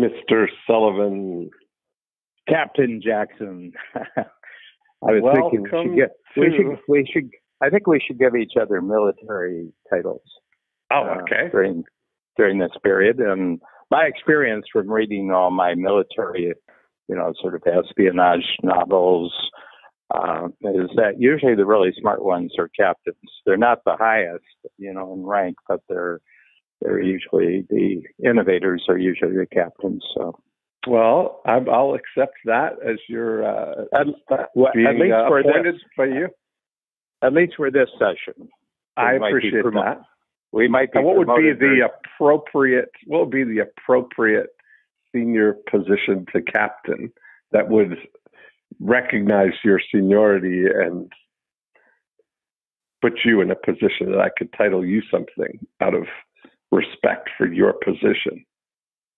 Mr. Sullivan. Captain Jackson. I was thinking I think we should give each other military titles. Oh, okay. During this period, and my experience from reading all my military, sort of espionage novels, is that usually the really smart ones are captains. They're not the highest, in rank, but they're usually the innovators are usually the captains. So. Well, I'll accept that as your being appointed by you. At least for this session. I appreciate that. We might be. What would be the appropriate senior position to captain that would recognize your seniority and put you in a position that I could title you something out of respect for your position?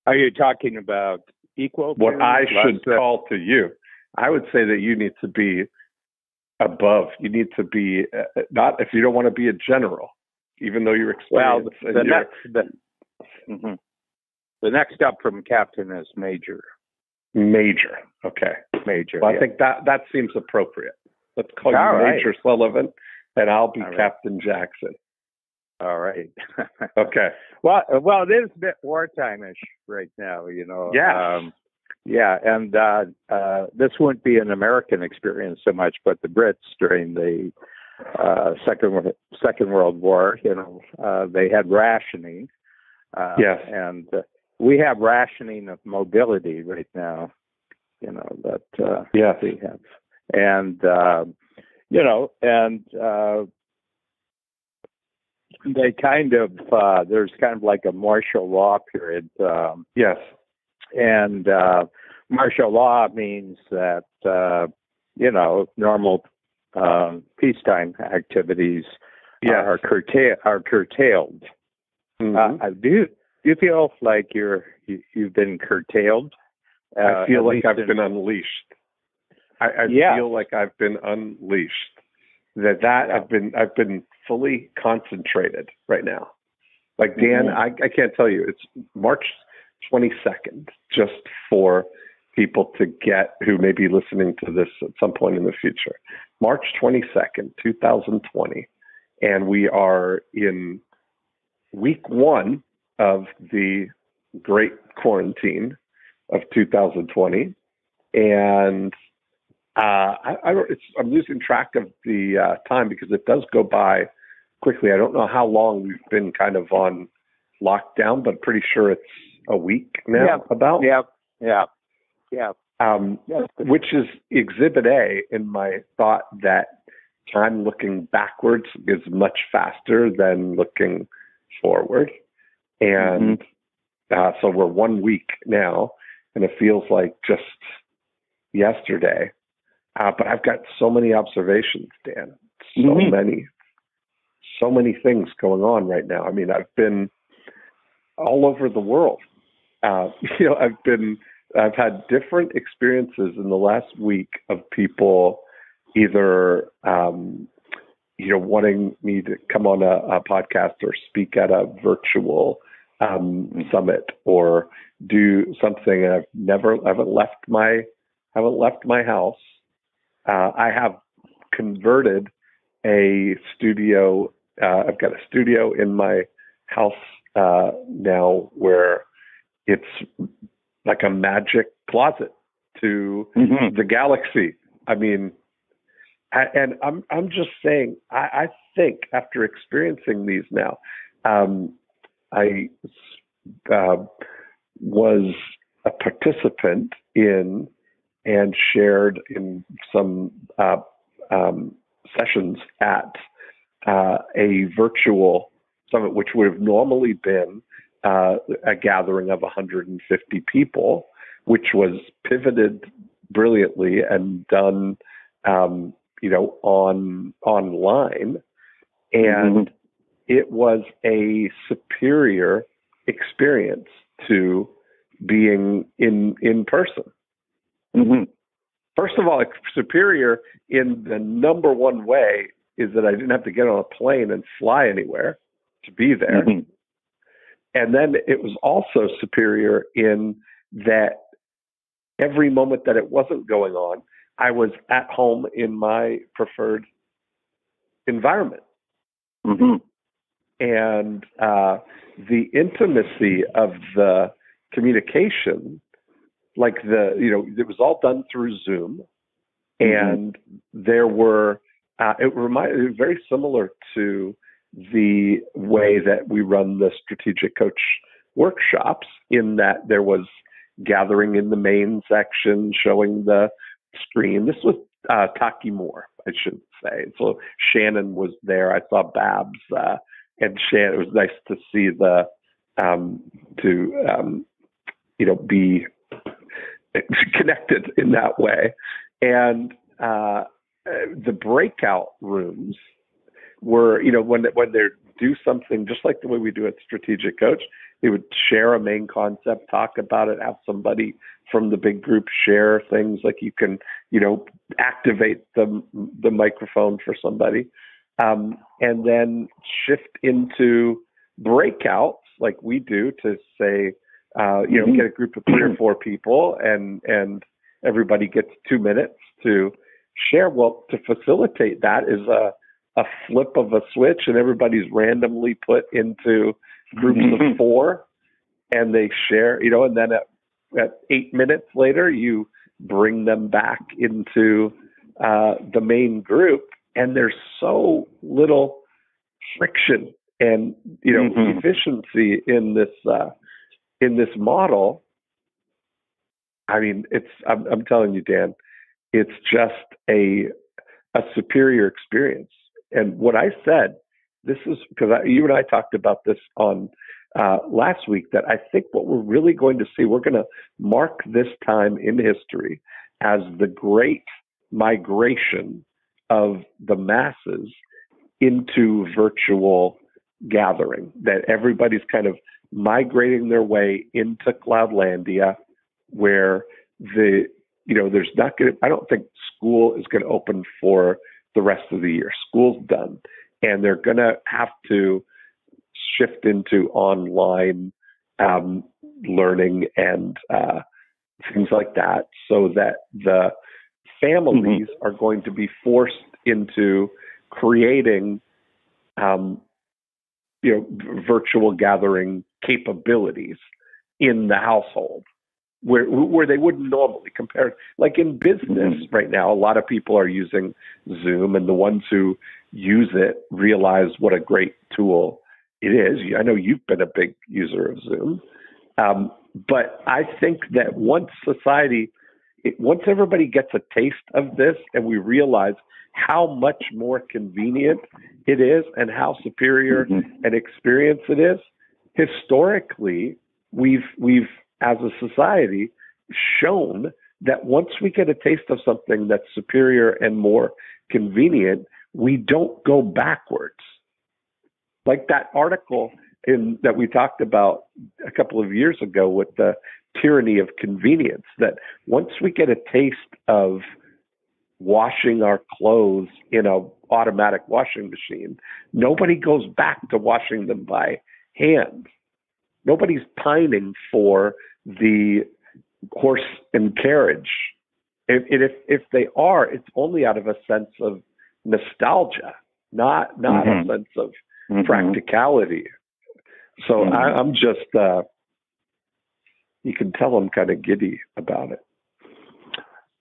Are you talking about equal? What I should call to you, I would say that you need to be above. You need to be not if you don't want to be a general, even though you're experienced. Well, the next up from captain is major. Major, okay. Major. Well, I think that seems appropriate. Let's call you Major Sullivan, and I'll be Captain Jackson. All right. Okay. Well, it is a bit wartime-ish right now, Yeah. And this wouldn't be an American experience so much, but the Brits during the Second World War, they had rationing. Yes. And we have rationing of mobility right now, yes. we have. And, they kind of, there's kind of like a martial law period. Yes. And martial law means that, normal peacetime activities are curtailed. Mm-hmm. Do you feel like you've been curtailed? I feel like I've been unleashed. I feel like I've been unleashed. I've been fully concentrated right now. Like Dan, mm-hmm. I can't tell you. It's March 22nd, just for people to get who may be listening to this at some point in the future. March 22nd, 2020, and we are in week 1 of the great quarantine of 2020, and I'm losing track of the time because it does go by quickly. I don't know how long we've been kind of on lockdown, but pretty sure it's a week now. Which is Exhibit A in my thought that time looking backwards is much faster than looking forward. And so we're 1 week now, and it feels like just yesterday. But I've got so many observations, Dan. So many things going on right now. I mean, I've been all over the world. I've had different experiences in the last week of people either, wanting me to come on a podcast or speak at a virtual summit or do something. And I haven't left my house. I have converted a studio. I've got a studio in my house now where it's like a magic closet to the galaxy. I mean, and I'm just saying, I think after experiencing these now, I was a participant in and shared in some sessions at a virtual summit, which would have normally been a gathering of 150 people, which was pivoted brilliantly and done, online. And it was a superior experience to being in person. Mm-hmm. First of all, it's superior in the number one way is that I didn't have to get on a plane and fly anywhere to be there. Mm-hmm. And then it was also superior in that every moment that it wasn't going on, I was at home in my preferred environment. Mm-hmm. And the intimacy of the communication, like it was all done through Zoom, and there were, it was very similar to the way that we run the strategic coach workshops, in that there was gathering in the main section, showing the screen. This was Taki Moore, I should say. So Shannon was there. I saw Babs and Shannon. It was nice to see be connected in that way. And the breakout rooms were, when they do something just like the way we do at Strategic Coach, they would share a main concept, talk about it, have somebody from the big group share things, like you can, activate the microphone for somebody, and then shift into breakouts like we do to say, get a group of 3 or 4 people and everybody gets 2 minutes to share. Well, to facilitate that is a flip of a switch, and everybody's randomly put into groups of 4, and they share, and then at 8 minutes later, you bring them back into the main group, and there's so little friction and efficiency in this model. I mean, I'm telling you, Dan, it's just a superior experience. And what I said, this is because you and I talked about this on last week, that I think what we're really going to see, we're going to mark this time in history as the great migration of the masses into virtual gathering, that everybody's kind of migrating their way into Cloudlandia, where there's not going to, I don't think school is going to open for the rest of the year. School's done, and they're going to have to shift into online learning and things like that, so that the families are going to be forced into creating virtual gathering capabilities in the household, where they wouldn't normally compare. Like in business right now, a lot of people are using Zoom, and the ones who use it realize what a great tool it is. I know you've been a big user of Zoom. But I think that once everybody gets a taste of this, and we realize how much more convenient it is and how superior an experience it is, historically, we've as a society shown that once we get a taste of something that's superior and more convenient, we don't go backwards. Like that article that we talked about a couple of years ago with the tyranny of convenience, that once we get a taste of washing our clothes in an automatic washing machine, nobody goes back to washing them by hand. Nobody's pining for the horse and carriage. If they are, it's only out of a sense of nostalgia, not a sense of practicality. So I'm just, you can tell I'm kind of giddy about it.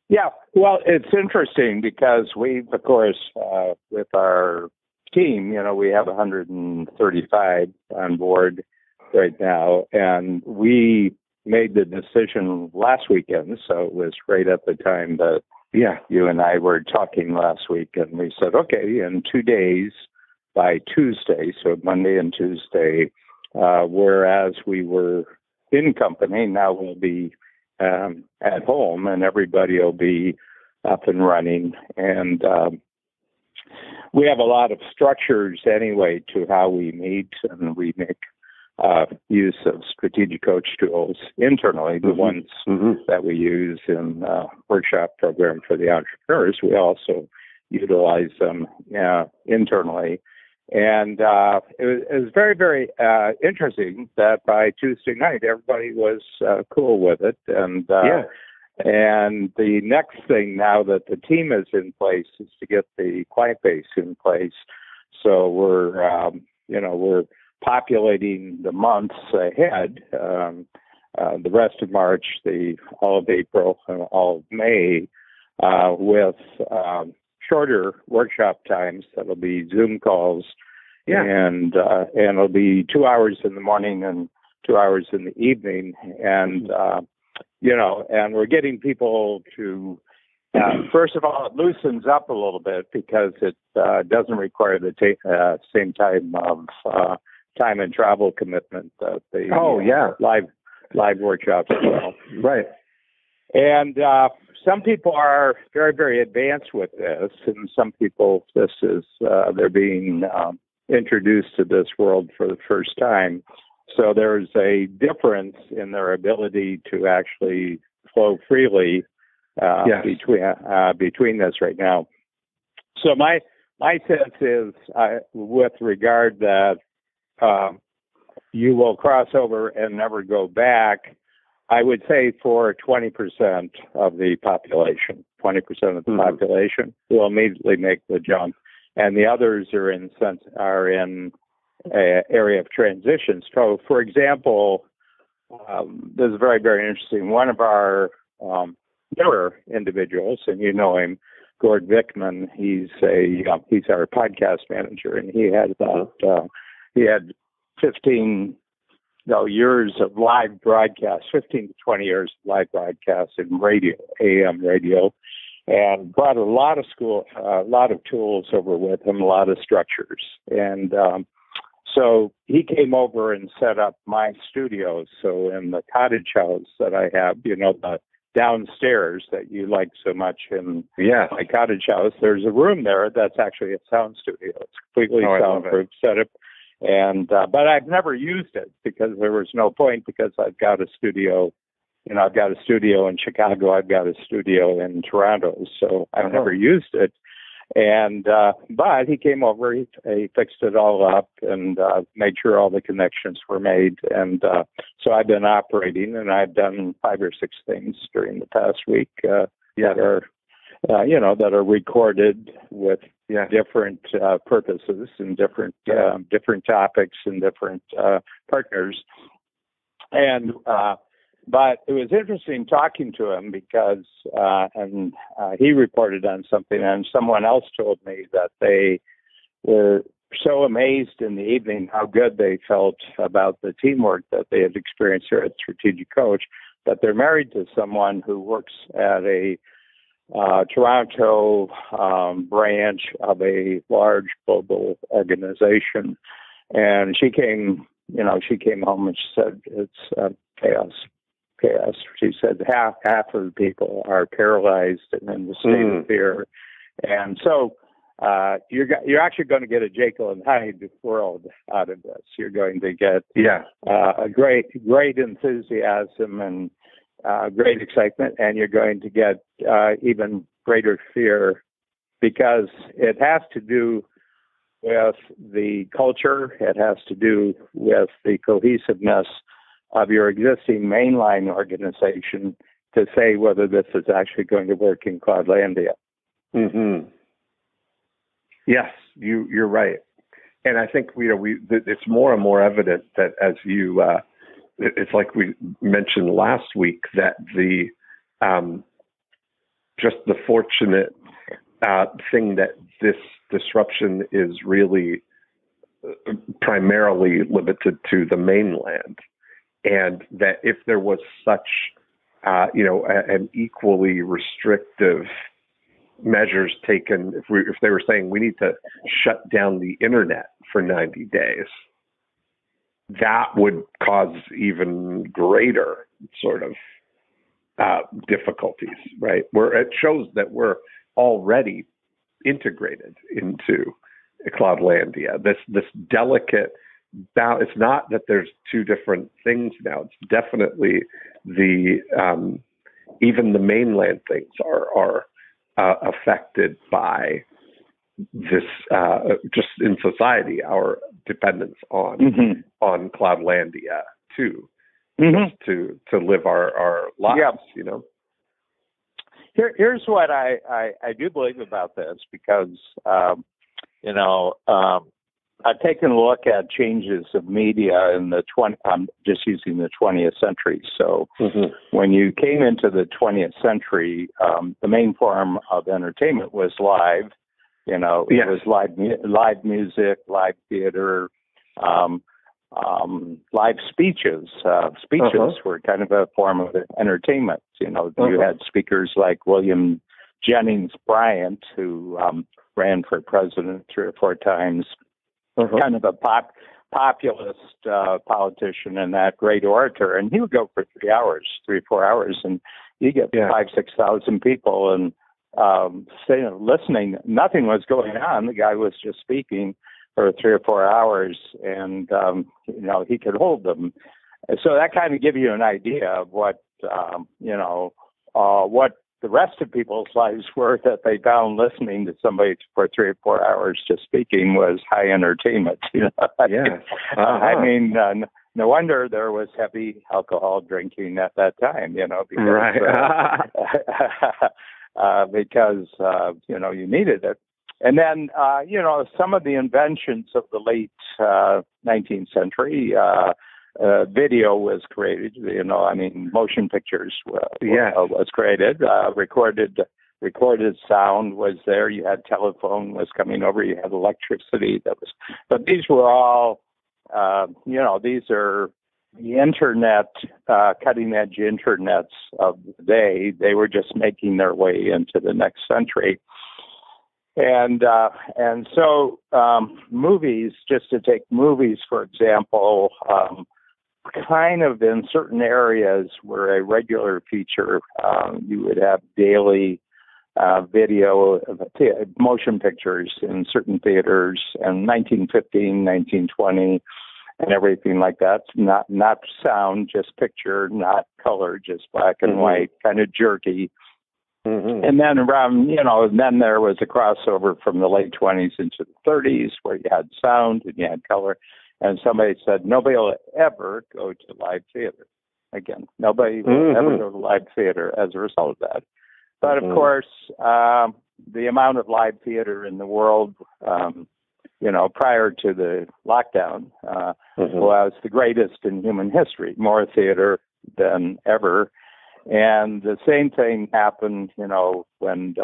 Yeah, well, it's interesting because we've, of course, with our team, we have 135 on board right now, and we made the decision last weekend, so it was right at the time that you and I were talking last week, and we said, okay, in 2 days, by Tuesday, so Monday and Tuesday, whereas we were in company, now we'll be at home, and everybody will be up and running. And we have a lot of structures anyway to how we meet, and we make use of strategic coach tools internally, the ones that we use in workshop program for the entrepreneurs. We also utilize them internally. And it was very, very interesting that by Tuesday night, everybody was cool with it. And and the next thing now that the team is in place is to get the client base in place. So we're populating the months ahead, the rest of March, all of April, and all of May, with shorter workshop times. That'll be Zoom calls, and it'll be 2 hours in the morning and 2 hours in the evening, and and we're getting people to. First of all, it loosens up a little bit because it doesn't require the same time of time and travel commitment that the live workshops as well. Right. And some people are very, very advanced with this, and some people, this is they're being introduced to this world for the first time. So there's a difference in their ability to actually flow freely between this right now. So my sense is, with regard that you will cross over and never go back, I would say for 20% of the population, 20% of the population will immediately make the jump, and the others are in an area of transition. So, for example, this is very, very interesting. One of our newer individuals, and you know him, Gord Vickman. He's our podcast manager, and he had 15 years of live broadcast, 15 to 20 years of live broadcast in radio, AM radio, and brought a lot of tools over with him, a lot of structures. And so he came over and set up my studio. So in the cottage house that I have, the downstairs that you like so much in my cottage house, there's a room there that's actually a sound studio. It's completely soundproof setup. And but I've never used it because there was no point, because I've got a studio, I've got a studio in Chicago, I've got a studio in Toronto, so I've never used it. And but he came over, he fixed it all up and made sure all the connections were made. And so I've been operating, and I've done 5 or 6 things during the past week that are recorded with different purposes and different topics and different partners. And but it was interesting talking to him because he reported on something, and someone else told me that they were so amazed in the evening how good they felt about the teamwork that they had experienced here at Strategic Coach, that they're married to someone who works at a Toronto branch of a large global organization. And she came home and she said, it's chaos. She said half of the people are paralyzed and in the state of fear. And so you're actually going to get a Jekyll and Hyde world out of this. You're going to get a great enthusiasm and great excitement, and you're going to get even greater fear, because it has to do with the culture. It has to do with the cohesiveness of your existing mainline organization to say whether this is actually going to work in Cloudlandia. Mm-hmm. Yes, you're right. And I think it's more and more evident that as you it's like we mentioned last week, that the just the fortunate thing that this disruption is really primarily limited to the mainland, and that if there was such an equally restrictive measures taken, if they were saying we need to shut down the internet for 90 days, that would cause even greater sort of difficulties, right? Where it shows that we're already integrated into Cloudlandia. This delicate balance. It's not that there's two different things now. It's definitely the even the mainland things are affected by this just in society, our dependence on Cloudlandia too, just to live our lives. Yeah. You know. Here's what I do believe about this, because I've taken a look at changes of media in I'm just using the 20th century. So when you came into the 20th century, the main form of entertainment was live. It was live music, live theater, live speeches. Speeches were kind of a form of entertainment. You had speakers like William Jennings Bryant, who ran for president 3 or 4 times, kind of a populist politician and that great orator. And he would go for 3 hours, 3 or 4 hours, and you get 5,000-6,000 people and listening. Nothing was going on. The guy was just speaking for 3 or 4 hours, and he could hold them. So that kind of gives you an idea of what what the rest of people's lives were, that they found listening to somebody for 3 or 4 hours just speaking was high entertainment. I mean, no wonder there was heavy alcohol drinking at that time. Because you needed it. And then, some of the inventions of the late 19th century, video was created. Motion pictures was created. Recorded sound was there. You had telephone was coming over. You had electricity but these were all, these are the internet, cutting edge internets of the day. They were just making their way into the next century. And so movies, just to take movies, for example, kind of in certain areas were a regular feature. You would have daily video, motion pictures in certain theaters in 1915, 1920, and everything like that. Not sound, just picture, not color, just black and white, kind of jerky. And then around, then there was a crossover from the late 20s into the 30s where you had sound and you had color. And somebody said, nobody will ever go to live theater again. Nobody will ever go to live theater as a result of that. But of course, the amount of live theater in the world, prior to the lockdown, was the greatest in human history, more theater than ever. And the same thing happened, when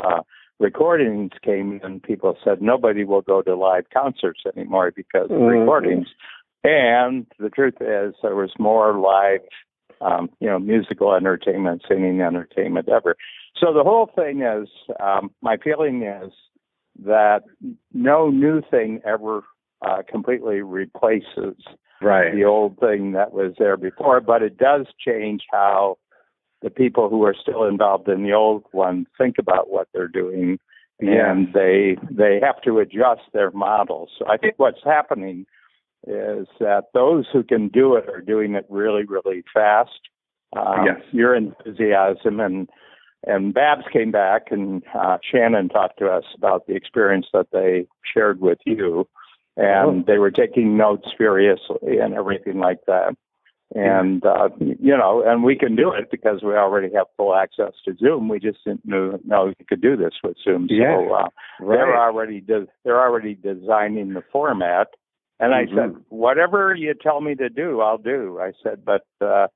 recordings came in. People said nobody will go to live concerts anymore because of recordings. And the truth is, there was more live, musical entertainment, singing entertainment ever. So the whole thing is, my feeling is that no new thing ever completely replaces the old thing that was there before, but it does change how the people who are still involved in the old one think about what they're doing, and they have to adjust their models. So I think what's happening is that those who can do it are doing it really, really fast. Your enthusiasm and Babs came back, and Shannon talked to us about the experience that they shared with you, and they were taking notes furiously and everything like that. And, and we can do it because we already have full access to Zoom. We just didn't know you could do this with Zoom. So they're already designing the format. And I said, whatever you tell me to do, I'll do. I said, but I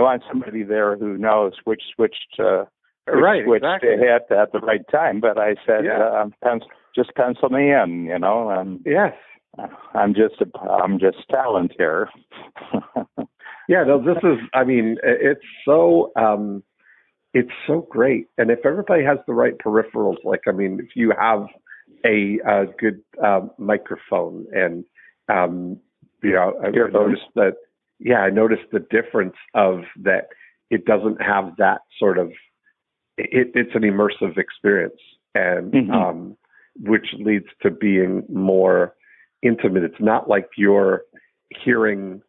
want somebody there who knows which switch to hit at the right time. But I said, just pencil me in, I'm just talent here. This is, it's so great. And if everybody has the right peripherals, if you have a good microphone and, I noticed the difference of that. It doesn't have that sort of, it's an immersive experience, and which leads to being more intimate. It's not like you're hearing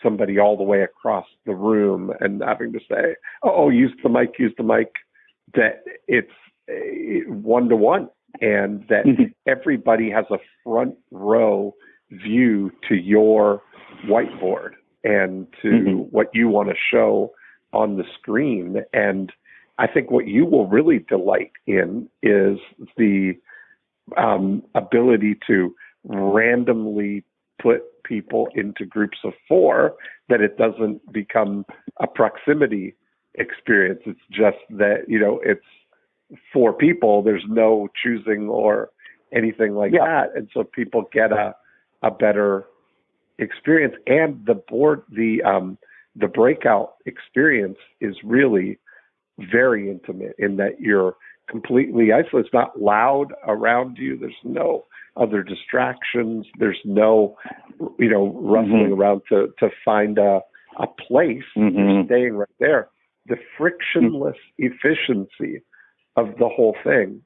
somebody all the way across the room and having to say, use the mic. That it's one-to-one. and that everybody has a front row view to your whiteboard and to what you want to show on the screen. And I think what you will really delight in is the ability to randomly put people into groups of 4, that it doesn't become a proximity experience. It's just that, it's 4 people. There's no choosing or anything like that. And so people get a better experience. And the breakout experience is really very intimate in that you're completely isolated. It's not loud around you. There's no other distractions. There's no, rustling around to find a place. You're staying right there. The frictionless efficiency of the whole thing.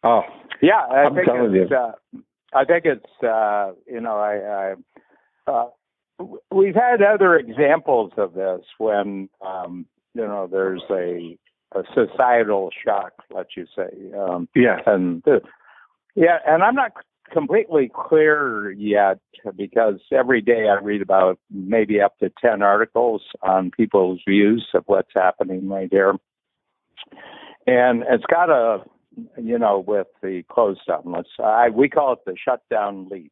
Oh, yeah, I'm telling you. I think it's, we've had other examples of this when, there's a societal shock, let's you say. And I'm not completely clear yet, because every day I read about maybe up to 10 articles on people's views of what's happening right here. And it's got with the close down, we call it the shutdown leap.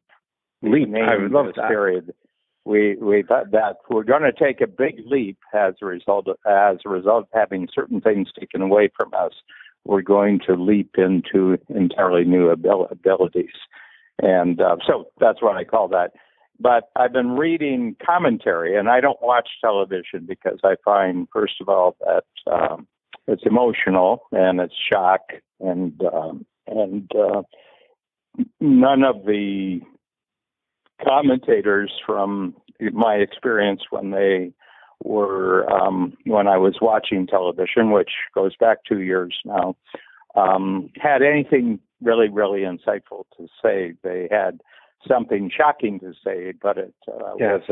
I would love that. Period. We thought that we're going to take a big leap as a result of having certain things taken away from us. We're going to leap into entirely new abilities. And so that's what I call that. But I've been reading commentary, and I don't watch television because I find, first of all, that it's emotional and it's shock, and none of the commentators from my experience when they were when I was watching television, which goes back 2 years now, had anything really, really insightful to say. They had something shocking to say, but it was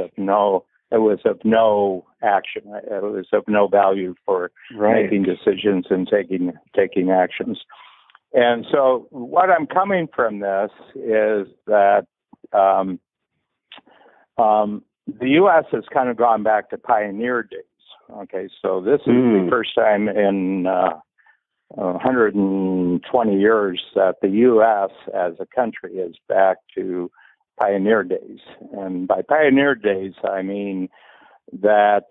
of no action. It was of no value for making decisions and taking actions. And so what I'm coming from this is that the U.S. has kind of gone back to pioneer days. Okay, so this is the first time in 120 years that the U.S. as a country is back to pioneer days. And by pioneer days, I mean that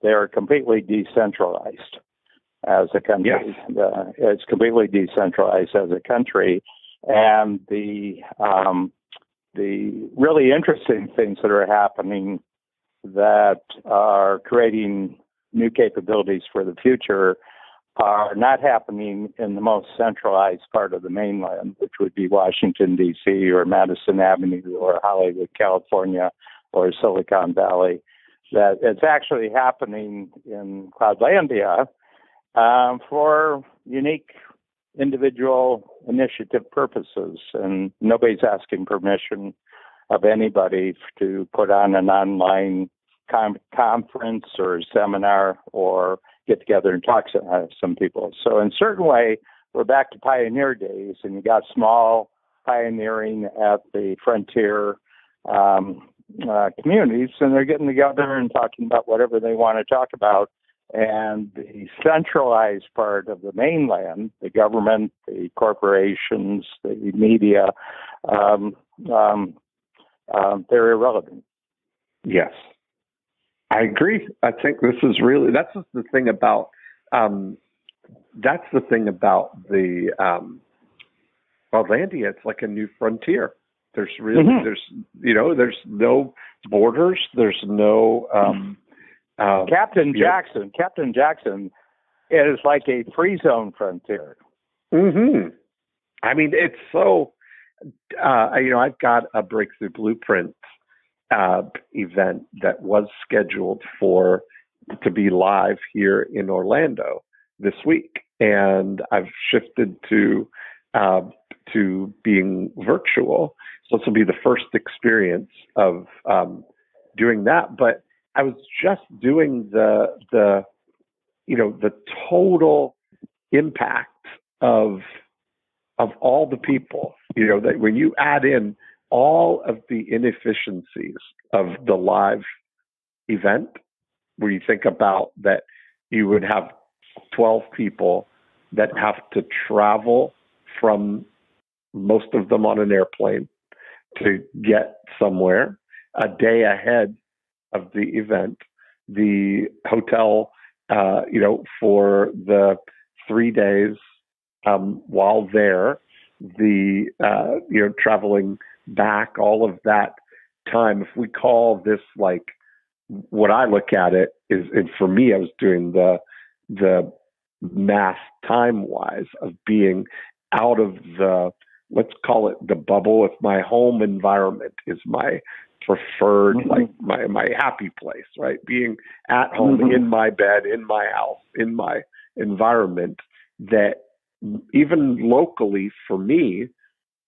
they're completely decentralized as a country. Yes. It's completely decentralized as a country. And the really interesting things that are happening that are creating new capabilities for the future are not happening in the most centralized part of the mainland, which would be Washington, D.C., or Madison Avenue, or Hollywood, California, or Silicon Valley. That it's actually happening in Cloudlandia for unique individual initiative purposes, and nobody's asking permission of anybody to put on an online conference or seminar or get together and talk to some people. So in a certain way, we're back to pioneer days, and you got small pioneering at the frontier communities, and they're getting together and talking about whatever they want to talk about. And the centralized part of the mainland, the government, the corporations, the media, they're irrelevant. Yes, I agree. I think this is really, that's the thing about the Wildlandia. It's like a new frontier. There's really, there's no borders. There's no, Captain Jackson is like a free zone frontier. I mean, it's so, I've got a Breakthrough Blueprint event that was scheduled to be live here in Orlando this week, and I've shifted to being virtual. So this will be the first experience of doing that. But I was just doing the total impact of of all the people, that when you add in all of the inefficiencies of the live event, where you think about that you would have 12 people that have to travel from, most of them on an airplane, to get somewhere a day ahead of the event, the hotel, for the 3 days while there, the traveling back, all of that time. If we call this, like, what I look at it is, and for me, I was doing the math time wise of being out of the, let's call it the bubble. If my home environment is my preferred, like my happy place, right? Being at home, in my bed, in my house, in my environment, that even locally for me,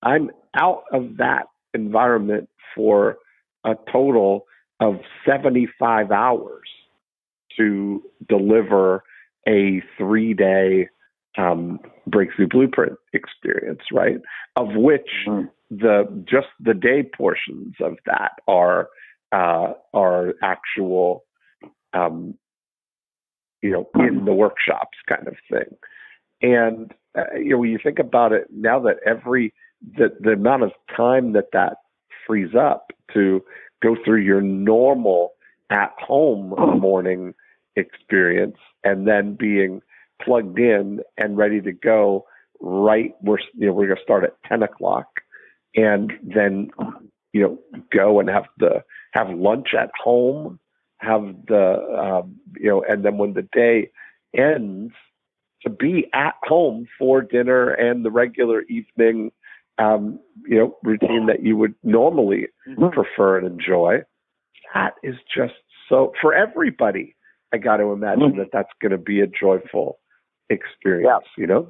I'm out of that environment for a total of 75 hours to deliver a 3-day breakthrough blueprint experience, right? Of which just the day portions of that are actual, in the workshops kind of thing. And when you think about it, now that the amount of time that frees up to go through your normal at home morning experience, and then being plugged in and ready to go, right? We're going to start at 10 o'clock, and then go and have lunch at home, have the and then when the day ends, to be at home for dinner and the regular evening routine that you would normally prefer and enjoy. That is just so, for everybody, I got to imagine that that's going to be a joyful experience, Yeah.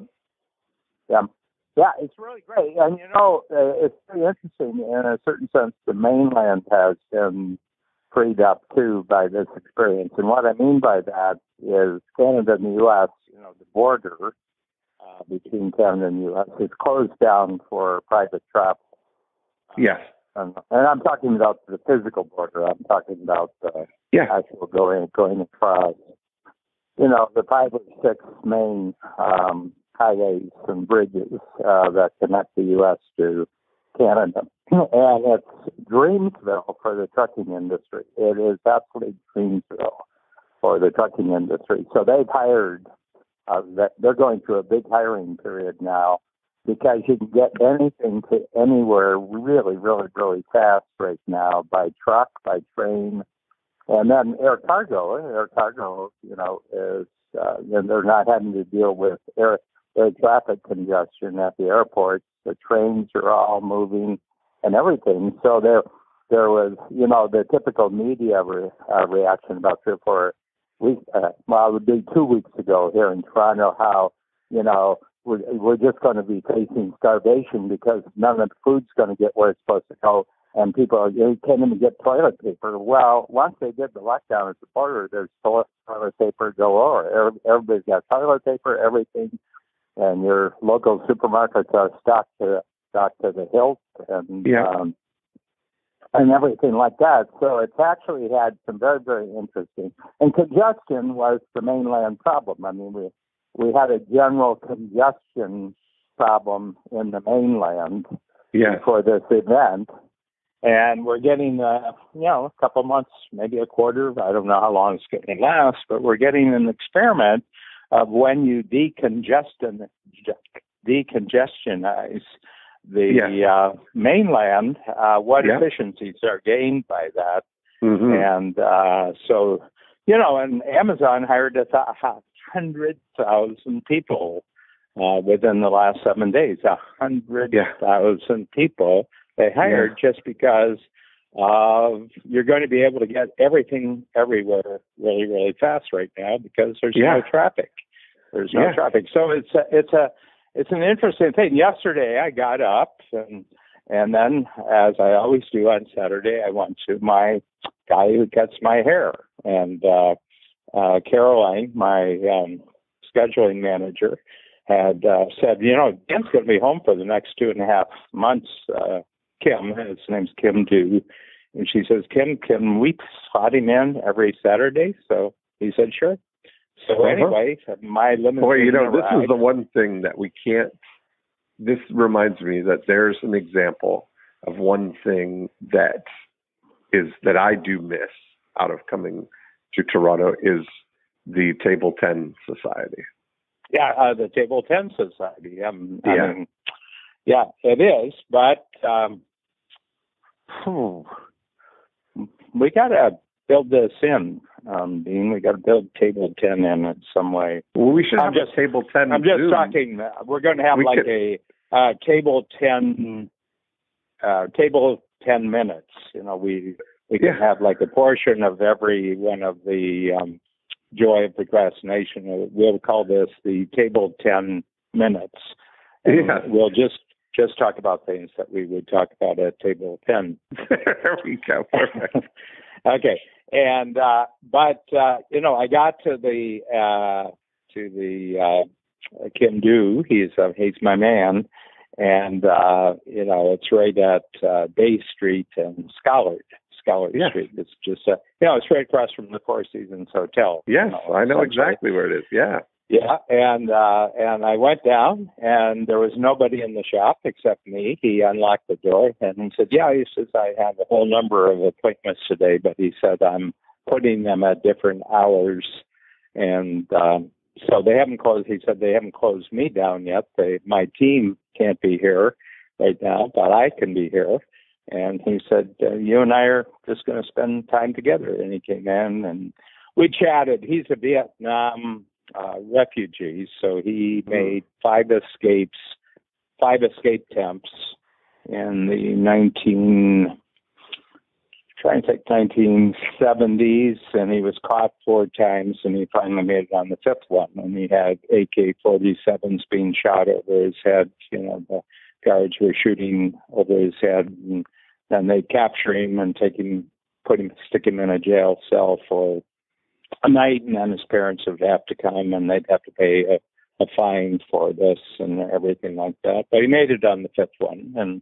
Yeah, it's really great. And, it's very interesting. In a certain sense, the mainland has been freed up, too, by this experience. And what I mean by that is Canada and the U.S., the border between Canada and the U.S. is closed down for private travel. Yes. And I'm talking about the physical border. I'm talking about the actual going across, the 5 or 6 main highways and bridges that connect the U.S. to Canada. And it's Dreamsville for the trucking industry. It is absolutely Dreamsville for the trucking industry. So they've hired, they're going through a big hiring period now, because you can get anything to anywhere really, really, really fast right now, by truck, by train, and then air cargo. Air cargo, is and they're not having to deal with air traffic congestion at the airports. The trains are all moving and everything. So there was, the typical media reaction about 3 or 4 weeks. It would be 2 weeks ago here in Toronto. How we're just going to be facing starvation because none of the food's going to get where it's supposed to go, and people can't even get toilet paper. Well, once they did the lockdown at the border, there's toilet paper galore. Everybody's got toilet paper, everything, and your local supermarkets are stocked to the hilt, and everything like that. So it's actually had some very, very interesting. And congestion was the mainland problem. I mean, we had a general congestion problem in the mainland for this event. And we're getting, a couple months, maybe a quarter. I don't know how long it's going to last, but we're getting an experiment of when you decongestionize the mainland, what efficiencies are gained by that. And so, and Amazon hired 100,000 people within the last 7 days. 100,000 people they hired just because you're going to be able to get everything everywhere really, really fast right now because there's no traffic. There's no traffic. So it's an interesting thing. Yesterday I got up and then, as I always do on Saturday, I went to my guy who cuts my hair, and Caroline, my scheduling manager, had said, Dan's going to be home for the next 2.5 months. Kim, his name's Kim too. And she says, Kim, can we slot him in every Saturday? So he said, sure. So anyway, my limousine this is the one thing that we can't, this reminds me that there's an example of one thing that I do miss out of coming to Toronto is the Table 10 Society. Yeah, the Table 10 Society. I mean, yeah, it is. But we got to build this in, Dean. We got to build Table 10 in some way. Well, we should have just Table 10. I'm just talking. We're going to have a Table 10. Table 10 minutes. We can have like a portion of every one of the Joy of Procrastination. We'll call this the Table 10 minutes. And we'll just talk about things that we would talk about at Table 10. There we go. Perfect. Okay. And but I got to the Kim Do. He's my man. And, it's right at Bay Street and Scholar Street. It's just, it's right across from the Four Seasons Hotel. Yes, I know exactly where it is. Yeah. Yeah. And I went down and there was nobody in the shop except me. He unlocked the door and he said, he says, I have a whole number of appointments today, but he said, I'm putting them at different hours. And, so they haven't closed. He said they haven't closed me down yet. My team can't be here right now, but I can be here. And he said, you and I are just going to spend time together. And he came in and we chatted. He's a Vietnam refugee, so he made 5 escape attempts in the 1970s, and he was caught 4 times, and he finally made it on the 5th one. And he had AK-47s being shot over his head. The guards were shooting over his head, and then they'd capture him and stick him in a jail cell for a night, and then his parents would have to come, and they'd have to pay a fine for this and everything like that. But he made it on the 5th one, and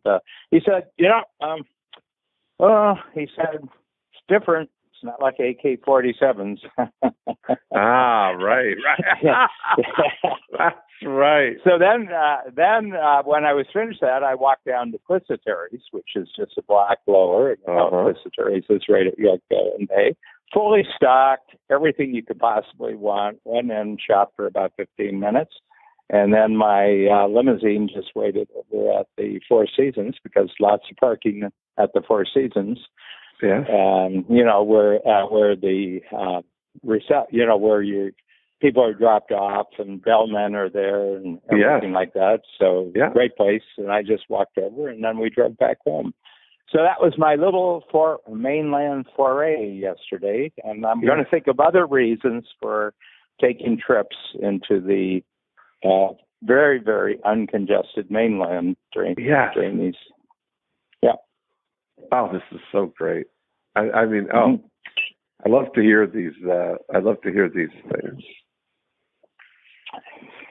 he said, he said, it's different. It's not like AK-47s. Right. That's right. So then when I was finished that, I walked down to Quisitaries, which is just a block lower. Quisitaries is right at Yorkville and Bay. Fully stocked, everything you could possibly want. Went in, shopped for about 15 minutes. And then my limousine just waited over at the Four Seasons because lots of parking at the Four Seasons. Yeah. And, where the where people are dropped off and bellmen are there and everything like that. So great place. And I just walked over and then we drove back home. So that was my little mainland foray yesterday. And I'm going to think of other reasons for taking trips into the very, very uncongested mainland during these. Yeah. Oh, this is so great. I mean, I love to hear these. I love to hear these things.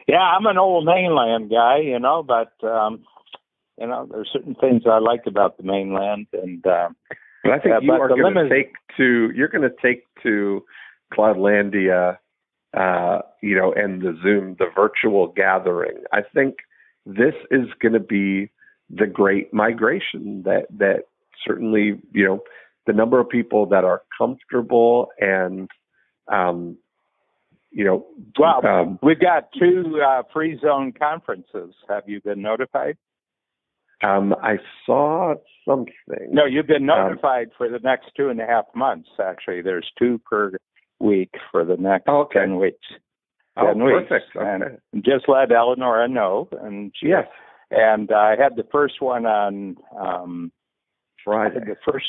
Yeah, I'm an old mainland guy, but there's certain things I like about the mainland, and but I think you're going to take to Cloudlandia, and the Zoom, the virtual gathering. I think this is going to be the great migration that certainly, the number of people that are comfortable and, we've got 2 free zone conferences. Have you been notified? I saw something. No, you've been notified for the next 2.5 months. Actually, there's 2 per week for the next 10 weeks. 10 weeks. Perfect. Okay. And just let Eleanor know. And and I had the first one on Friday. The first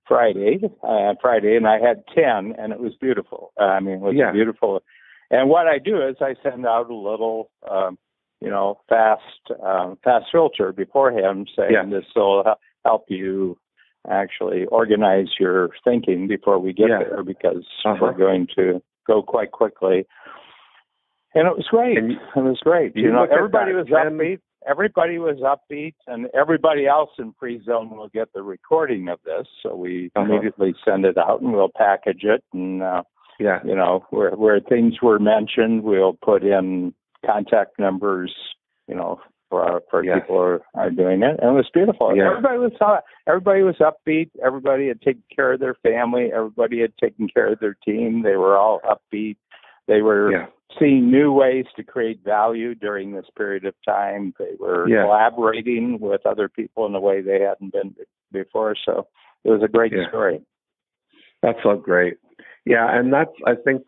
Friday, and I had 10, and it was beautiful. I mean, it was beautiful. And what I do is I send out a little, fast filter beforehand saying this will help you actually organize your thinking before we get there because we're going to go quite quickly. And it was great. It was great. Everybody was upbeat. Everybody was upbeat, and everybody else in Free Zone will get the recording of this. So we immediately send it out, and we'll package it. And where things were mentioned, we'll put in contact numbers. For people who are doing it, and it was beautiful. Yeah. Everybody was upbeat. Everybody had taken care of their family. Everybody had taken care of their team. They were all upbeat. They were seeing new ways to create value during this period of time. They were collaborating with other people in a way they hadn't been before. So it was a great story. That's so great. Yeah, and that's, I think,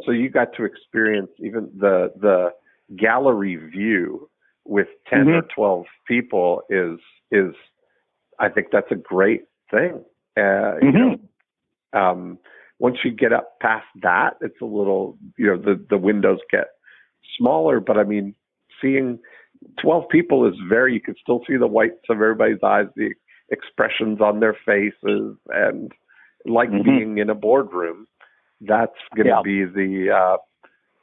so you got to experience even the gallery view with 10 or 12 people is I think that's a great thing. Once you get up past that, it's a little, the windows get smaller, but I mean, seeing 12 people is you can still see the whites of everybody's eyes, the expressions on their faces, and like being in a boardroom. That's going to be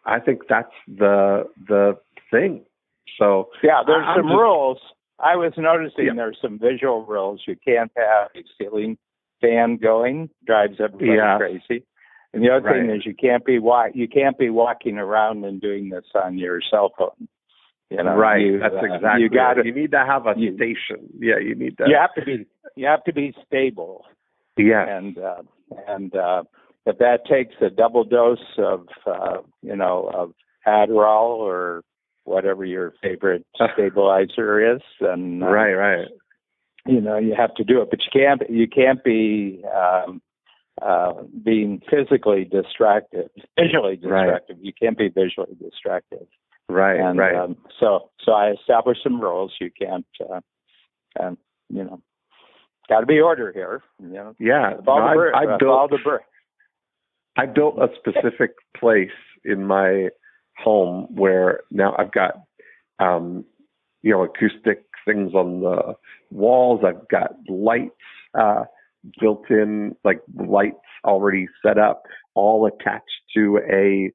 I think that's the thing. So there's some rules. I was noticing there's some visual rules. You can't have a ceiling fan going; drives everybody crazy. And the other thing is you can't be walking around and doing this on your cell phone. That's exactly. You need to have a station. Yeah, you need to. You have to be stable. Yeah, and if that takes a double dose of Adderall or whatever your favorite stabilizer is, then you have to do it. But you can't be being physically distracted, visually distracted. You can't be visually distracted. So I established some rules. You can't, got to be order here. I built a specific place in my home where now I've got, acoustic things on the walls. I've got lights built in, like lights already set up, all attached to a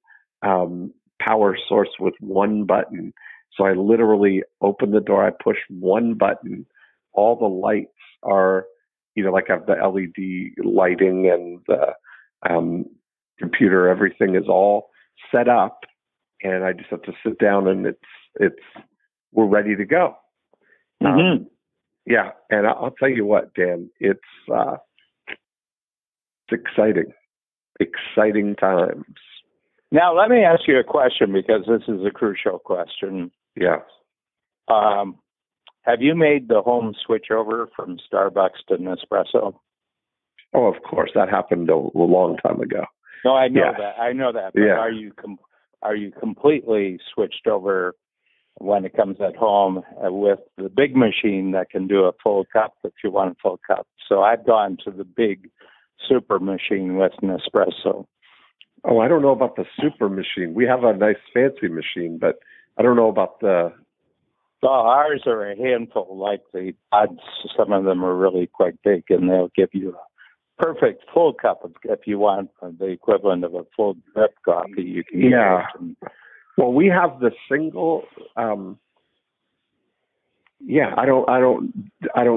power source with one button. So I literally open the door, I push one button, all the lights are, like I have the LED lighting and the computer, everything is all set up, and I just have to sit down and we're ready to go. And I'll tell you what, Dan, it's exciting times. Now, let me ask you a question, because this is a crucial question. Yeah. Have you made the home switch over from Starbucks to Nespresso? Oh, of course. That happened a long time ago. No, I know that. I know that. But are you completely switched over when it comes at home with the big machine that can do a full cup if you want a full cup? So I've gone to the big super machine with Nespresso. Oh, I don't know about the super machine. We have a nice fancy machine, but I don't know about the... Well, ours are a handful. Like the pods, some of them are really quite big, and they'll give you a perfect full cup if you want the equivalent of a full drip coffee. You can get it. Well, we have the single. I don't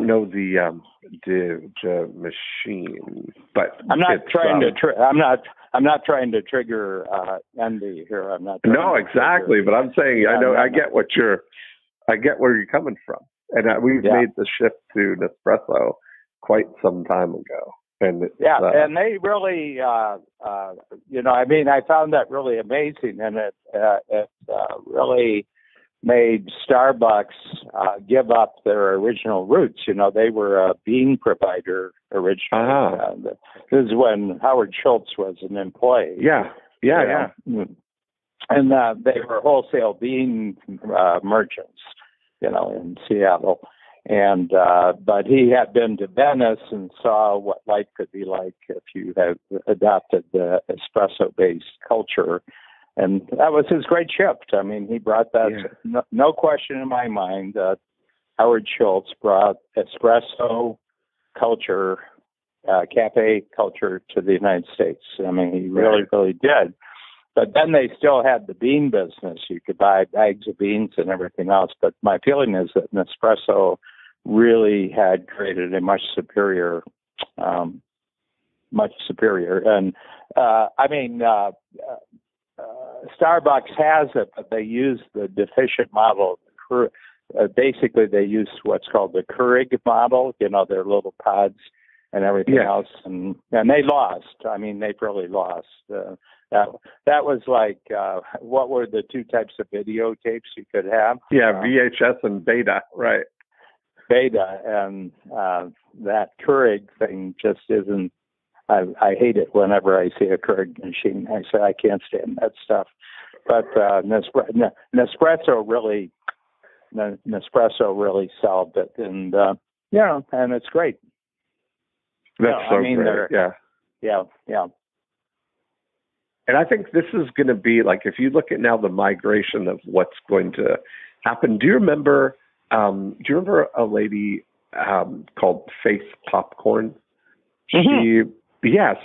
know the machine, but I'm not trying I'm not trying to trigger envy here. I'm not. No, exactly. But I'm saying I get where you're coming from, and we've made the shift to Nespresso quite some time ago. And and they really, I found that really amazing, and it really made Starbucks give up their original roots. They were a bean provider originally. This is when Howard Schultz was an employee. And they were wholesale bean merchants, in Seattle. And but he had been to Venice and saw what life could be like if you had adopted the espresso-based culture. And that was his great shift. I mean, he brought that, no question in my mind, that Howard Schultz brought espresso culture, cafe culture to the United States. I mean, he really, really did. But then they still had the bean business. You could buy bags of beans and everything else. But my feeling is that Nespresso really had created a much superior. And Starbucks has it, but they use the deficient model. Basically, they use what's called the Keurig model. Their little pods and everything else, and they lost. I mean, they really lost. That was like, what were the two types of videotapes you could have? Yeah, VHS and Beta, right? Beta, and that Keurig thing just isn't. I hate it whenever I see a Keurig machine. I say I can't stand that stuff. But Nespresso really solved it, and and it's great. That's great. Yeah. And I think this is going to be like, if you look at now the migration of what's going to happen. Do you remember a lady called Faith Popcorn? Mm-hmm.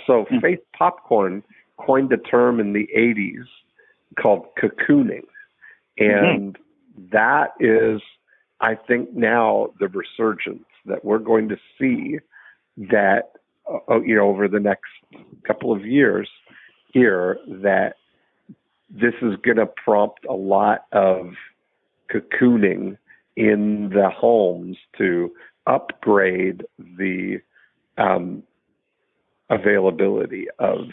So Faith Popcorn coined a term in the 80s called cocooning. And that is, I think, now the resurgence that we're going to see that, over the next couple of years here, that this is going to prompt a lot of cocooning in the homes to upgrade the availability of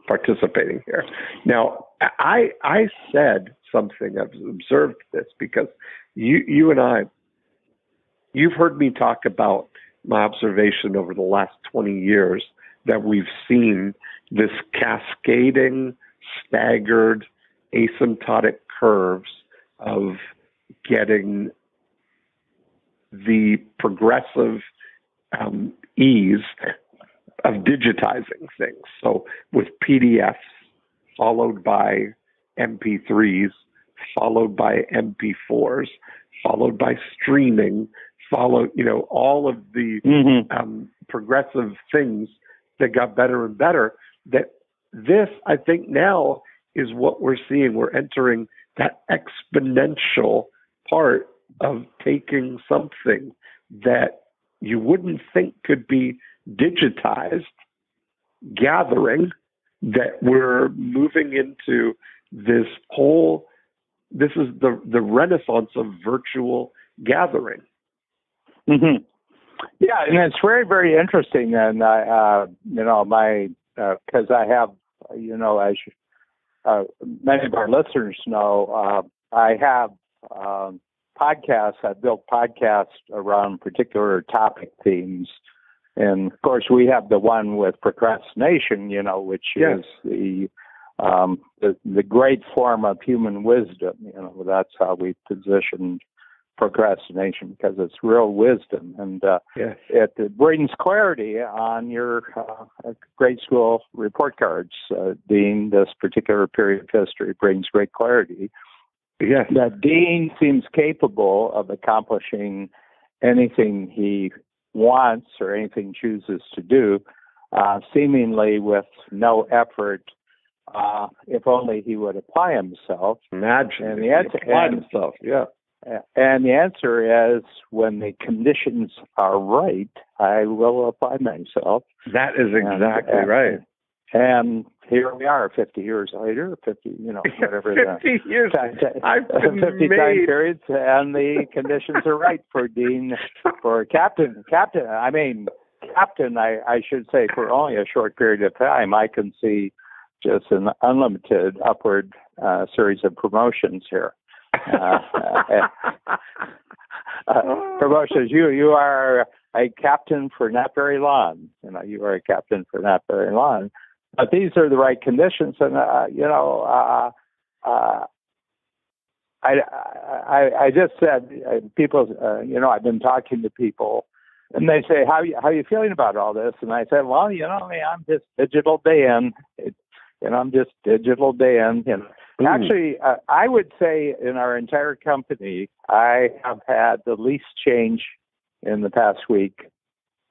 participating here. Now, I said something, I've observed this because you and I, you've heard me talk about my observation over the last 20 years that we've seen this cascading, staggered, asymptotic curves of getting the progressive ease of digitizing things. So with PDFs, followed by MP3s, followed by MP4s, followed by streaming, all of the progressive things that got better and better, that this, I think now, is what we're seeing. We're entering that exponential part of taking something that you wouldn't think could be digitized, gathering, that we're moving into this is the renaissance of virtual gathering. Mm-hmm. Yeah, and it's very, very interesting. And because I have, as many of our listeners know, I have podcasts. I've built podcasts around particular topic themes. And of course, we have the one with procrastination, which is the great form of human wisdom. That's how we positioned procrastination, because it's real wisdom, and it brings clarity on your grade school report cards. Dean, this particular period of history brings great clarity. Yes. That Dean seems capable of accomplishing anything he wants or anything chooses to do, seemingly with no effort, if only he would apply himself. Imagine and the answer, apply himself, And the answer is, when the conditions are right, I will apply myself. That is exactly right. And here we are, 50 years later, whatever. 50 years. I've been 50 time periods, and the conditions are right for Dean, for captain. I should say, for only a short period of time, I can see just an unlimited upward series of promotions here. Promotions. You are a captain for not very long. You are a captain for not very long. But these are the right conditions, and I just said, people. I've been talking to people, and they say, "How you feeling about all this?" And I said, "Well, I'm just digital Dan. I'm just digital Dan." Actually, I would say in our entire company, I have had the least change in the past week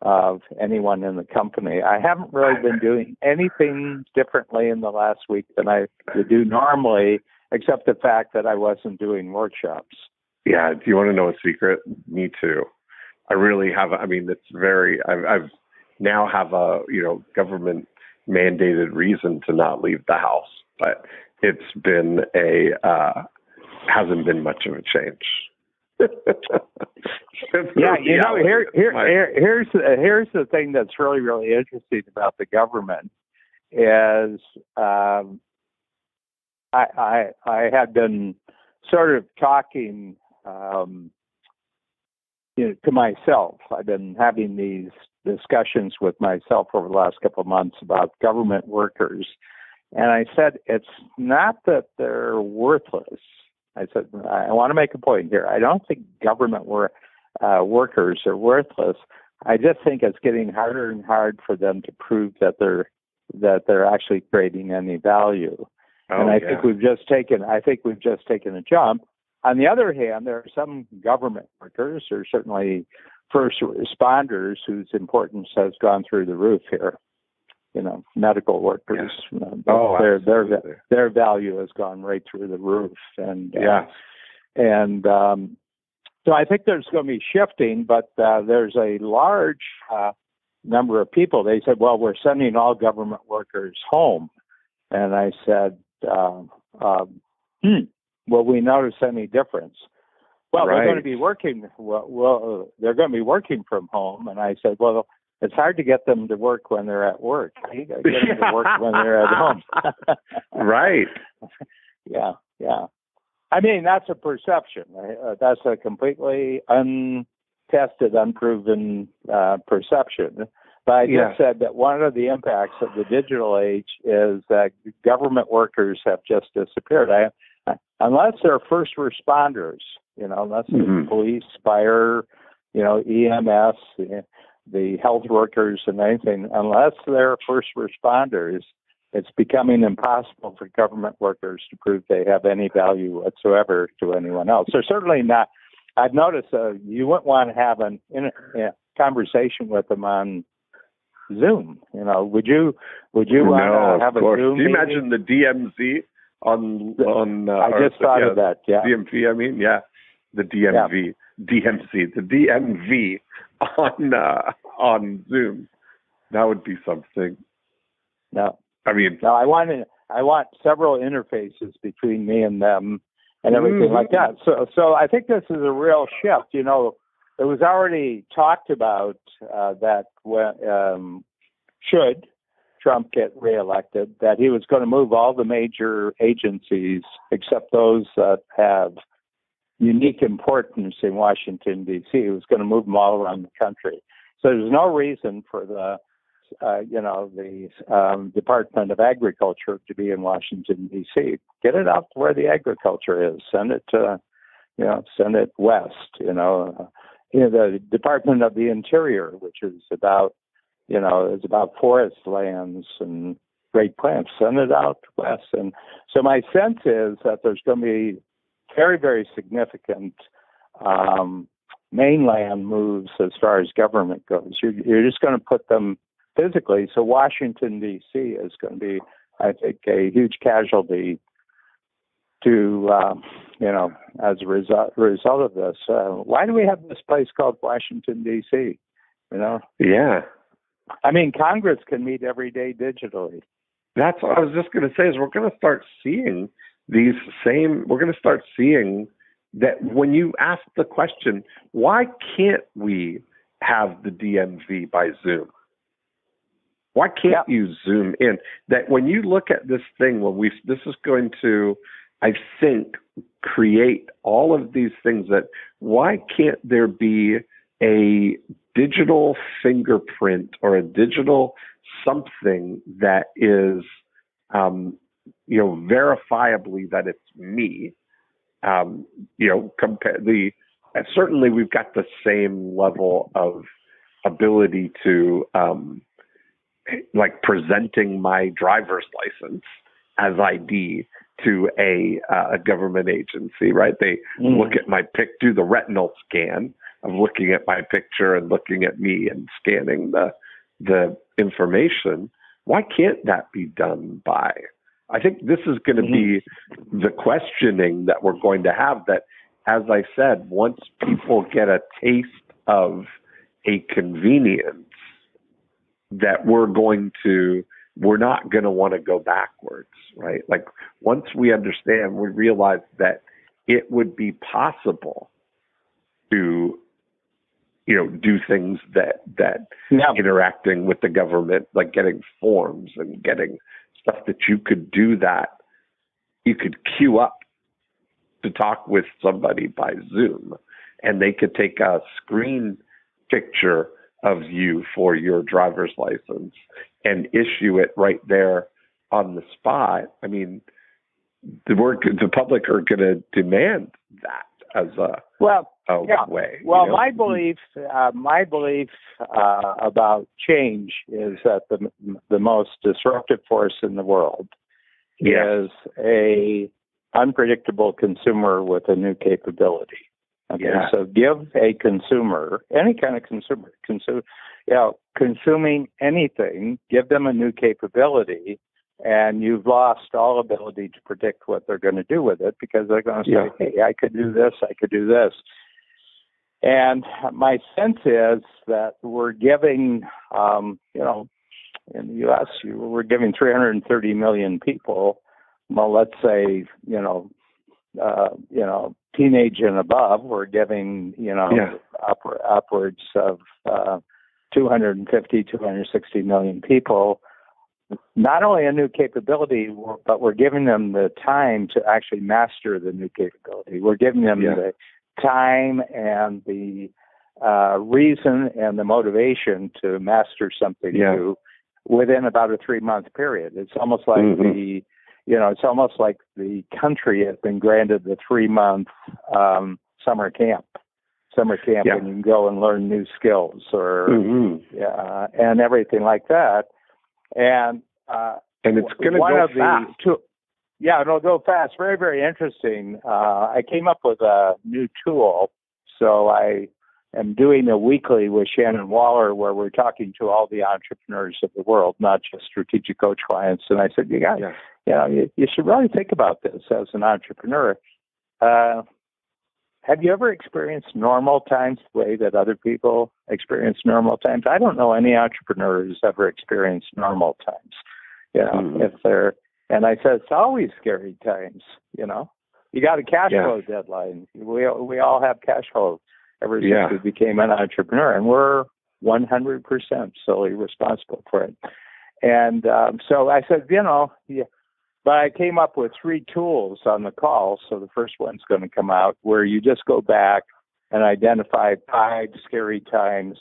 of anyone in the company. I haven't really been doing anything differently in the last week than I would do normally, except the fact that I wasn't doing workshops. Yeah. Do you want to know a secret? Me too. I really have. I mean, it's very. I've now have a government mandated reason to not leave the house, but it's been hasn't been much of a change. Yeah, here's the thing that's really, really interesting about the government is I had been sort of talking to myself. I've been having these discussions with myself over the last couple of months about government workers, and I said it's not that they're worthless. I said, I want to make a point here. I don't think government workers are worthless. I just think it's getting harder and harder for them to prove that they're actually creating any value. And I think we've just taken a jump. On the other hand, there are some government workers, or certainly first responders, whose importance has gone through the roof here. Medical workers, their value has gone right through the roof. And so I think there's going to be shifting, but there's a large number of people. They said, well, we're sending all government workers home. And I said, will we notice any difference? Well, they're going to be working. They're going to be working from home. And I said, well, it's hard to get them to work when they're at work. You got to get them to work when they're at home. Right. Yeah. I mean, that's a perception. That's a completely untested, unproven perception. But I just said that one of the impacts of the digital age is that government workers have just disappeared. Unless they're first responders, unless it's police, fire, EMS, the health workers and anything, unless they're first responders, it's becoming impossible for government workers to prove they have any value whatsoever to anyone else. They're certainly not. I've noticed you wouldn't want to have a conversation with them on Zoom. Would you want to have a Zoom? Do you imagine the DMZ on I just thought of that. Yeah. DMV. I mean, the DMV, the DMV on Zoom. That would be something. No. I mean, no. I want several interfaces between me and them, and everything like that. So I think this is a real shift. It was already talked about that when should Trump get reelected, that he was going to move all the major agencies, except those that have unique importance in Washington, D.C. He was going to move them all around the country. So there's no reason for the Department of Agriculture to be in Washington, D.C. Get it out where the agriculture is. Send it to, send it west. The Department of the Interior, which is about, is about forest lands and great plants. Send it out west. And so my sense is that there's going to be very, very significant mainland moves as far as government goes. You're just going to put them physically. So Washington, D.C. is going to be, I think, a huge casualty to, as a result of this. Why do we have this place called Washington, D.C.? Yeah. I mean, Congress can meet every day digitally. That's what I was just going to say is we're going to start seeing we're going to start seeing that when you ask the question, why can't we have the DMV by Zoom? Why can't you zoom in? That when you look at this thing, this is going to, I think, create all of these things that why can't there be a digital fingerprint or a digital something that is, verifiably that it's me, certainly we've got the same level of ability to, like presenting my driver's license as ID to a government agency, right? They look at my do the retinal scan, of looking at my picture and looking at me and scanning the information. Why can't that be done by? I think this is going to be the questioning that we're going to have, that, as I said, once people get a taste of a convenience, that we're not going to want to go backwards, right? Like, once we understand, we realize that it would be possible to, do things that interacting with the government, like getting forms and getting stuff that you could do, that you could queue up to talk with somebody by Zoom, and they could take a screen picture of you for your driver's license and issue it right there on the spot. I mean, the public are going to demand that as a way. Well, my belief about change is that the most disruptive force in the world is a unpredictable consumer with a new capability. Okay, so give a consumer, any kind of consumer, consuming anything, give them a new capability, and you've lost all ability to predict what they're going to do with it, because they're going to say, hey, I could do this, I could do this. And my sense is that we're giving, in the U.S., we're giving 330 million people, well, let's say, teenage and above, we're giving, upwards of 250, 260 million people not only a new capability, but we're giving them the time to actually master the new capability. We're giving them the time and the reason and the motivation to master something new within about a 3-month period. It's almost like it's almost like the country has been granted the 3-month summer camp, and you can go and learn new skills and everything like that. And it's going to go fast. It'll go fast. Very, very interesting. I came up with a new tool. So I am doing a weekly with Shannon Waller where we're talking to all the entrepreneurs of the world, not just strategic coach clients. And I said, you should really think about this as an entrepreneur. Have you ever experienced normal times the way that other people experience normal times? I don't know any entrepreneur who's ever experienced normal times. And I said, it's always scary times. You got a cash flow deadline. We all have cash flow ever since we became an entrepreneur, and we're 100% solely responsible for it. And so I said, but I came up with 3 tools on the call. So the first one's going to come out where you just go back and identify 5 scary times,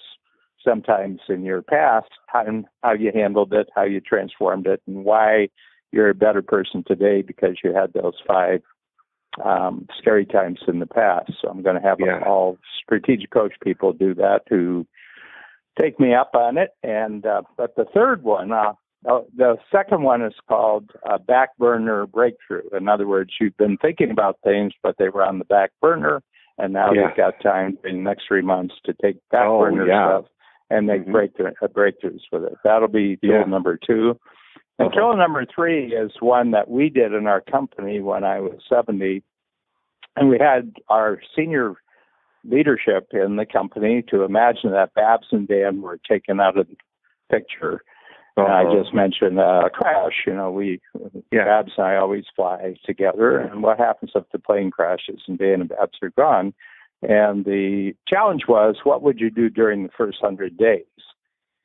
sometimes in your past, how you handled it, how you transformed it, and why you're a better person today because you had those 5 scary times in the past. So I'm going to have all strategic coach people do that who take me up on it. And but the third one, the second one is called back burner breakthrough. In other words, you've been thinking about things, but they were on the back burner, and now you've got time in the next 3 months to take back burner stuff and make breakthroughs with it. That'll be tool number 2. And tool number 3 is one that we did in our company when I was 70, and we had our senior leadership in the company to imagine that Babs and Dan were taken out of the picture. I just mentioned a crash. Babs and I always fly together. And what happens if the plane crashes and Dan and Babs are gone? And the challenge was, what would you do during the first 100 days?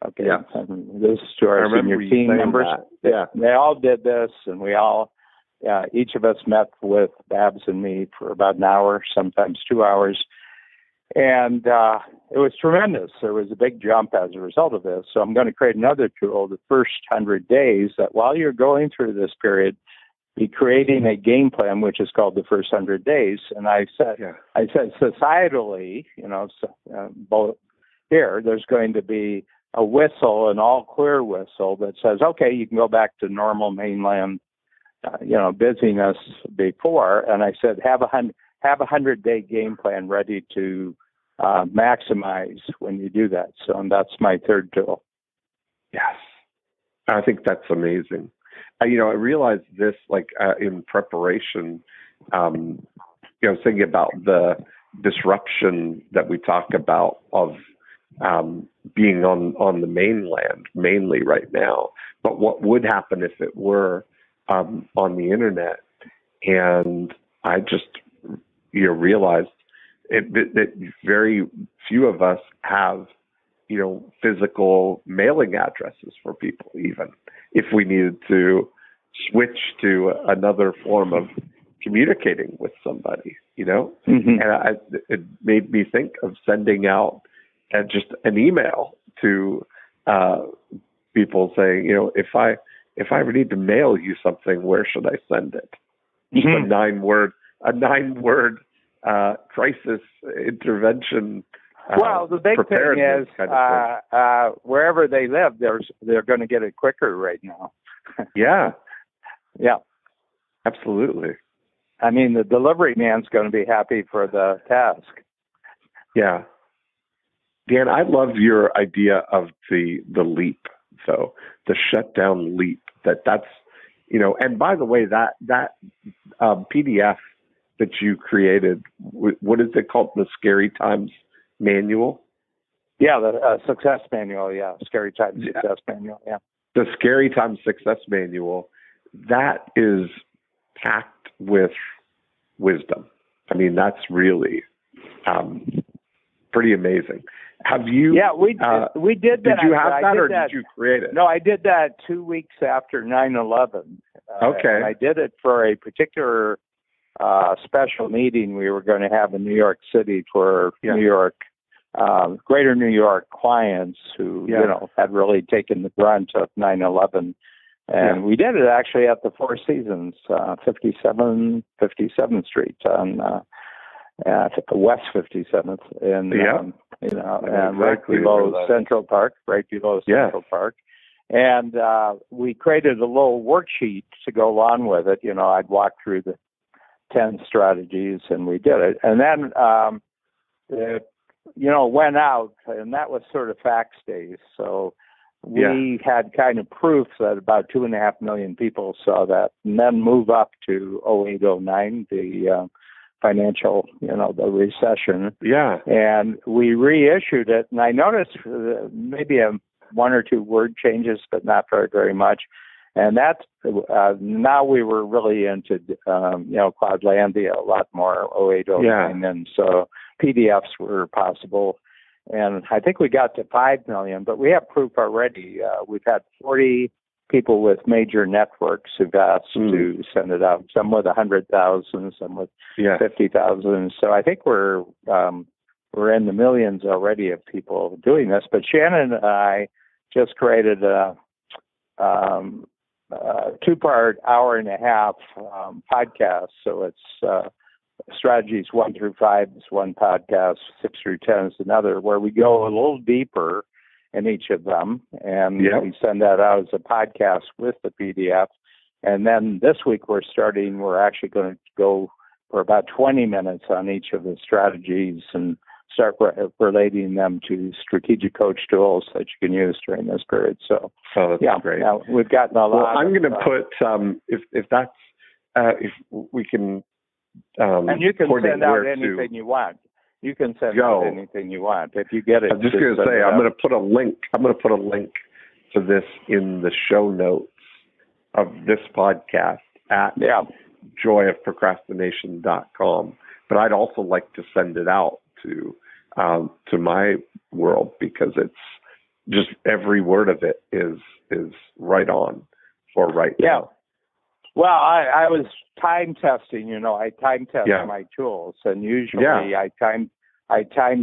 Okay. Yeah. And this is to our senior team members. They all did this, and we all, each of us met with Babs and me for about an hour, sometimes 2 hours. And it was tremendous. There was a big jump as a result of this. So I'm going to create another tool, the first 100 days, that while you're going through this period, be creating a game plan, which is called the first 100 days. And I said societally, both here, there's going to be a whistle, an all clear whistle that says, okay, you can go back to normal mainland, busyness before. And I said, have a 100-day game plan ready to maximize when you do that. So that's my third tool. Yes. I think that's amazing. I realized this in preparation, thinking about the disruption that we talk about of being on the mainland mainly right now, but what would happen if it were on the internet? And I just realized that very few of us have physical mailing addresses for people, even if we needed to switch to another form of communicating with somebody, Mm-hmm. And it made me think of sending out just an email to people saying, if I ever need to mail you something, where should I send it? Just Mm-hmm. a nine word crisis intervention. Well, the big thing is wherever they live, they're going to get it quicker right now. Yeah. Yeah. Absolutely. I mean, the delivery man's going to be happy for the task. Yeah. Dan, I love your idea of the leap, though, the shutdown leap. That's and by the way, that PDF that you created, what is it called? The Scary Times Manual? Yeah, the Success Manual. Yeah, Scary Times Success Manual. Yeah. The Scary Times Success Manual, that is packed with wisdom. I mean, that's really pretty amazing. Have you? Yeah, we did that. Did you have that, or did you create it? No, I did that 2 weeks after 9/11. Okay. And I did it for a particular special meeting we were going to have in New York City for New York, greater New York clients who had really taken the brunt of 9/11. And we did it actually at the Four Seasons, 57th Street on West 57th, and right below Central Park, Park. And we created a little worksheet to go along with it. I'd walk through the 10 strategies, and we did it. And then it went out, and that was sort of fax days. So we had kind of proof that about 2.5 million people saw that, and then move up to 0809, the financial, the recession. Yeah. And we reissued it, and I noticed maybe one or two word changes, but not very, very much. And that's now we were really into, Cloudlandia a lot more, 0809, and so PDFs were possible. And I think we got to 5 million, but we have proof already. We've had 40 people with major networks who've asked to send it out, some with 100,000, some with 50,000. So I think we're in the millions already of people doing this. But Shannon and I just created a 2-part, hour-and-a-half podcast. So it's strategies 1 through 5 is one podcast, 6 through 10 is another, where we go a little deeper in each of them, and we send that out as a podcast with the PDF. And then this week we're actually going to go for about 20 minutes on each of the strategies and start relating them to strategic coach tools that you can use during this period. So, that's great. Now we've gotten a lot. Well, I'm going to put if that's if we can. And you can send out anything you want. You can send out anything you want if you get it. I'm just going to say I'm going to put a link. I'm going to put a link to this in the show notes of this podcast at joyofprocrastination.com. But I'd also like to send it out to my world, because it's just every word of it is right on for right now. Well, I was time testing. I time test my tools, and usually I time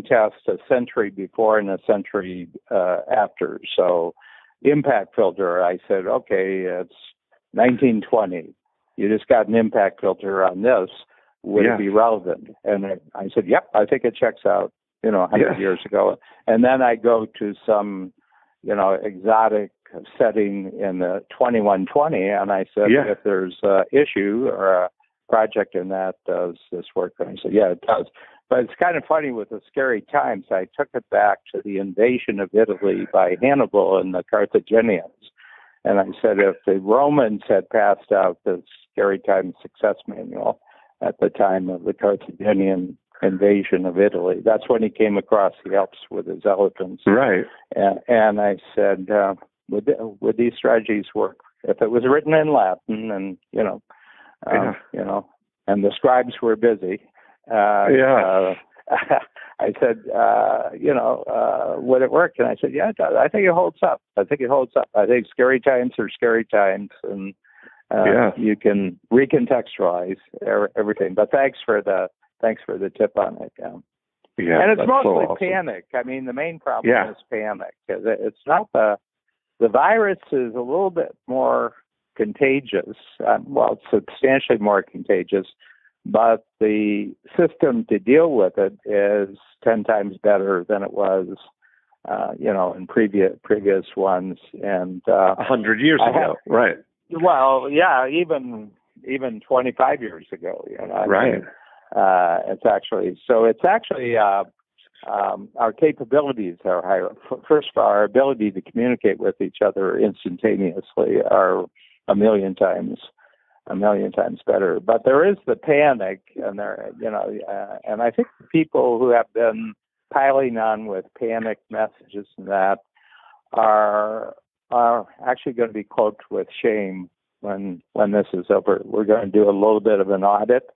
test a century before and a century after. So, impact filter, I said, okay, it's 1920. You just got an impact filter on this. Would it be relevant? And I said, yep, I think it checks out. 100 years ago, and then I go to some, exotic setting in the 2120, and I said, if there's an issue or a project in that, does this work? And I said, yeah, it does. But it's kind of funny with the scary times. I took it back to the invasion of Italy by Hannibal and the Carthaginians. And I said, if the Romans had passed out the Scary Times Success Manual at the time of the Carthaginian invasion of Italy, that's when he came across the Alps with his elephants. Right. And I said, would these strategies work if it was written in Latin and, and the scribes were busy? I said, would it work? And I said, yeah, I think it holds up. I think scary times are scary times, and you can recontextualize everything. But thanks for the tip on it. And it's mostly panic. I mean, the main problem is panic. It's not the virus is a little bit more contagious. It's substantially more contagious. But the system to deal with it is 10 times better than it was, in previous ones. And 100 years ago, right? Well, yeah, even 25 years ago. Right. It's actually our capabilities are higher. First of all, our ability to communicate with each other instantaneously are a million times better. But there is the panic, and and I think the people who have been piling on with panic messages and that are actually going to be cloaked with shame when this is over. We're going to do a little bit of an audit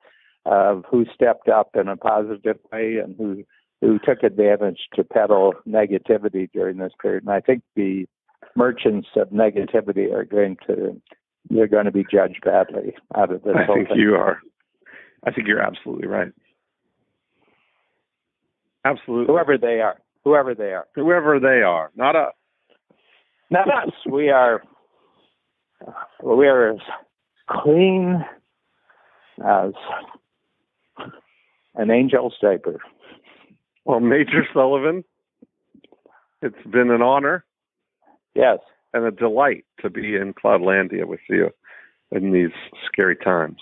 of who stepped up in a positive way and who took advantage to peddle negativity during this period. And I think the merchants of negativity you're going to be judged badly out of this whole thing. You are. I think you're absolutely right. Absolutely. Whoever they are. Not us. Not us. We are as clean as an angel's diaper. Well, Major Sullivan, it's been an honor. Yes. And a delight to be in Cloudlandia with you in these scary times.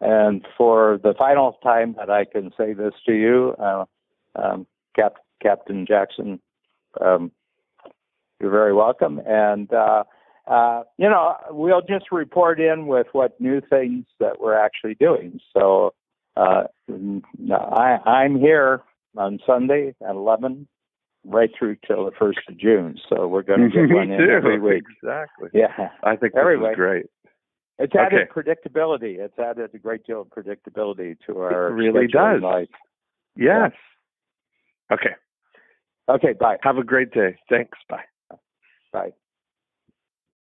And for the final time that I can say this to you, Captain Jackson, you're very welcome. And, we'll just report in with what new things that we're actually doing. So I'm here on Sunday at 11. Right through till the 1st of June, so we're going to get one in every week. Exactly. Yeah, I think this is great. It's added predictability. It's added a great deal of predictability to our. It really does. Life. Yes. Yeah. Okay. Okay. Bye. Have a great day. Thanks. Bye. Bye.